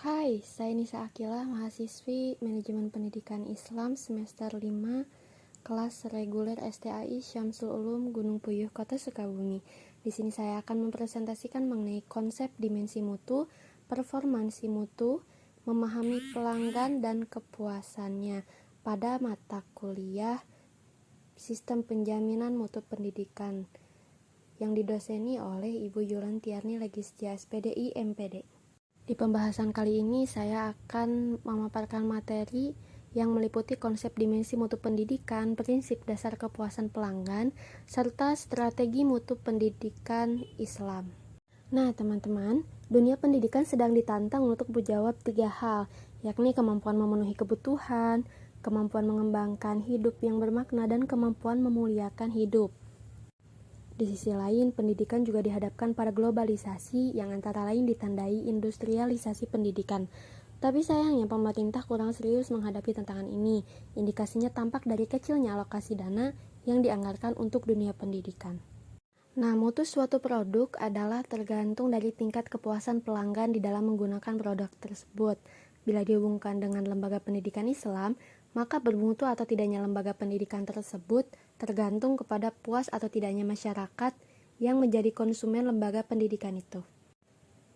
Hai, saya Nisa Akila, mahasiswi Manajemen Pendidikan Islam semester 5, kelas reguler STAI Syamsul Ulum Gunung Puyuh, Kota Sukabumi. Di sini saya akan mempresentasikan mengenai konsep dimensi mutu, performansi mutu, memahami pelanggan dan kepuasannya pada mata kuliah Sistem Penjaminan Mutu Pendidikan yang didoseni oleh Ibu Yulantiarni Legistia SPDI MPD. Di pembahasan kali ini saya akan memaparkan materi yang meliputi konsep dimensi mutu pendidikan, prinsip dasar kepuasan pelanggan, serta strategi mutu pendidikan Islam. Nah teman-teman, dunia pendidikan sedang ditantang untuk menjawab 3 hal, yakni kemampuan memenuhi kebutuhan, kemampuan mengembangkan hidup yang bermakna, dan kemampuan memuliakan hidup. Di sisi lain, pendidikan juga dihadapkan pada globalisasi yang antara lain ditandai industrialisasi pendidikan. Tapi sayangnya pemerintah kurang serius menghadapi tantangan ini. Indikasinya tampak dari kecilnya alokasi dana yang dianggarkan untuk dunia pendidikan. Nah, mutu suatu produk adalah tergantung dari tingkat kepuasan pelanggan di dalam menggunakan produk tersebut. Bila dihubungkan dengan lembaga pendidikan Islam, maka bermutu atau tidaknya lembaga pendidikan tersebut tergantung kepada puas atau tidaknya masyarakat yang menjadi konsumen lembaga pendidikan itu.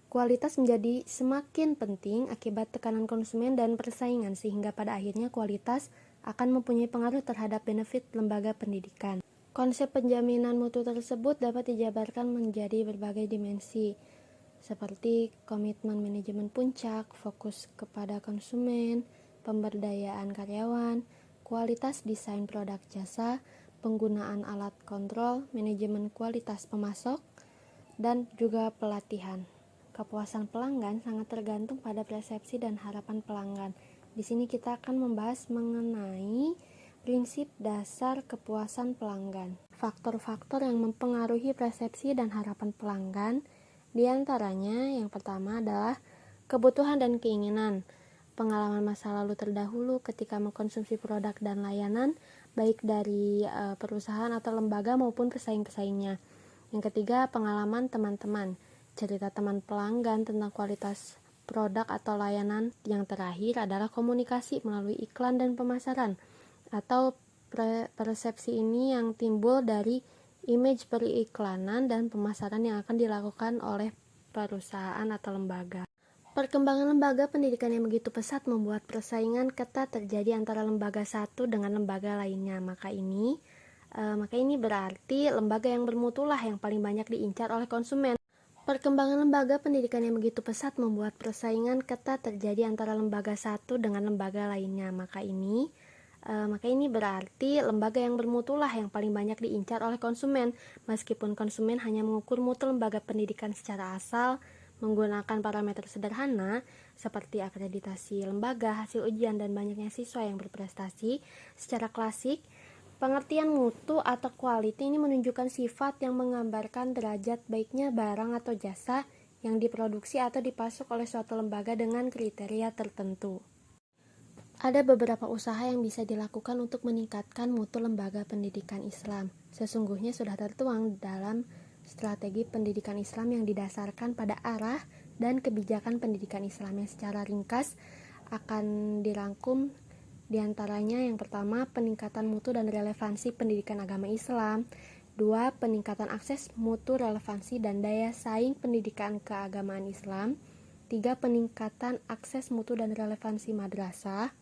Kualitas menjadi semakin penting akibat tekanan konsumen dan persaingan, sehingga pada akhirnya kualitas akan mempunyai pengaruh terhadap benefit lembaga pendidikan. Konsep penjaminan mutu tersebut dapat dijabarkan menjadi berbagai dimensi, seperti komitmen manajemen puncak, fokus kepada konsumen, pemberdayaan karyawan, kualitas desain produk jasa, penggunaan alat kontrol, manajemen kualitas pemasok, dan juga pelatihan. Kepuasan pelanggan sangat tergantung pada persepsi dan harapan pelanggan. Di sini kita akan membahas mengenai prinsip dasar kepuasan pelanggan. Faktor-faktor yang mempengaruhi persepsi dan harapan pelanggan, di antaranya yang pertama adalah kebutuhan dan keinginan. Pengalaman masa lalu terdahulu ketika mengkonsumsi produk dan layanan, baik dari perusahaan atau lembaga maupun pesaing-pesaingnya. Yang ketiga, pengalaman teman-teman. Cerita teman pelanggan tentang kualitas produk atau layanan. Yang terakhir adalah komunikasi melalui iklan dan pemasaran, atau persepsi ini yang timbul dari image periklanan dan pemasaran yang akan dilakukan oleh perusahaan atau lembaga. Perkembangan lembaga pendidikan yang begitu pesat membuat persaingan ketat terjadi antara lembaga satu dengan lembaga lainnya. Maka ini berarti lembaga yang bermutulah yang paling banyak diincar oleh konsumen. Perkembangan lembaga pendidikan yang begitu pesat membuat persaingan ketat terjadi antara lembaga satu dengan lembaga lainnya. Maka ini berarti lembaga yang bermutulah yang paling banyak diincar oleh konsumen. Meskipun konsumen hanya mengukur mutu lembaga pendidikan secara asal, menggunakan parameter sederhana seperti akreditasi lembaga, hasil ujian, dan banyaknya siswa yang berprestasi. Secara klasik, pengertian mutu atau quality ini menunjukkan sifat yang menggambarkan derajat baiknya barang atau jasa yang diproduksi atau dipasok oleh suatu lembaga dengan kriteria tertentu. Ada beberapa usaha yang bisa dilakukan untuk meningkatkan mutu lembaga pendidikan Islam. Sesungguhnya sudah tertuang dalam strategi pendidikan Islam yang didasarkan pada arah dan kebijakan pendidikan Islam yang secara ringkas akan dirangkum diantaranya yang pertama, peningkatan mutu dan relevansi pendidikan agama Islam. 2. Peningkatan akses mutu, relevansi, dan daya saing pendidikan keagamaan Islam. 3. Peningkatan akses mutu dan relevansi madrasah.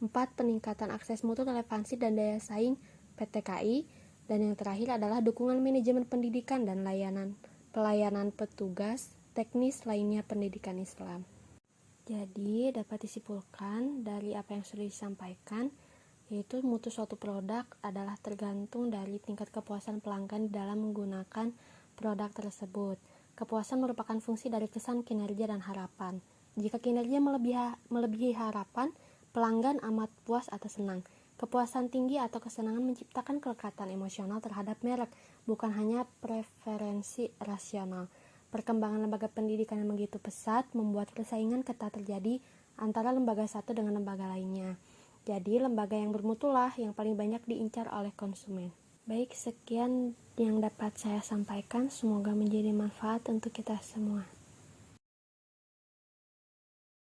4. Peningkatan akses mutu, relevansi, dan daya saing PTKI. Dan yang terakhir adalah dukungan manajemen pendidikan dan pelayanan petugas teknis lainnya pendidikan Islam. Jadi dapat disimpulkan dari apa yang sudah disampaikan, yaitu mutu suatu produk adalah tergantung dari tingkat kepuasan pelanggan dalam menggunakan produk tersebut. Kepuasan merupakan fungsi dari kesan, kinerja, dan harapan. Jika kinerja melebihi harapan, pelanggan amat puas atau senang. Kepuasan tinggi atau kesenangan menciptakan kelekatan emosional terhadap merek, bukan hanya preferensi rasional. Perkembangan lembaga pendidikan yang begitu pesat membuat persaingan ketat terjadi antara lembaga satu dengan lembaga lainnya. Jadi lembaga yang bermutulah yang paling banyak diincar oleh konsumen. Baik, sekian yang dapat saya sampaikan. Semoga menjadi manfaat untuk kita semua.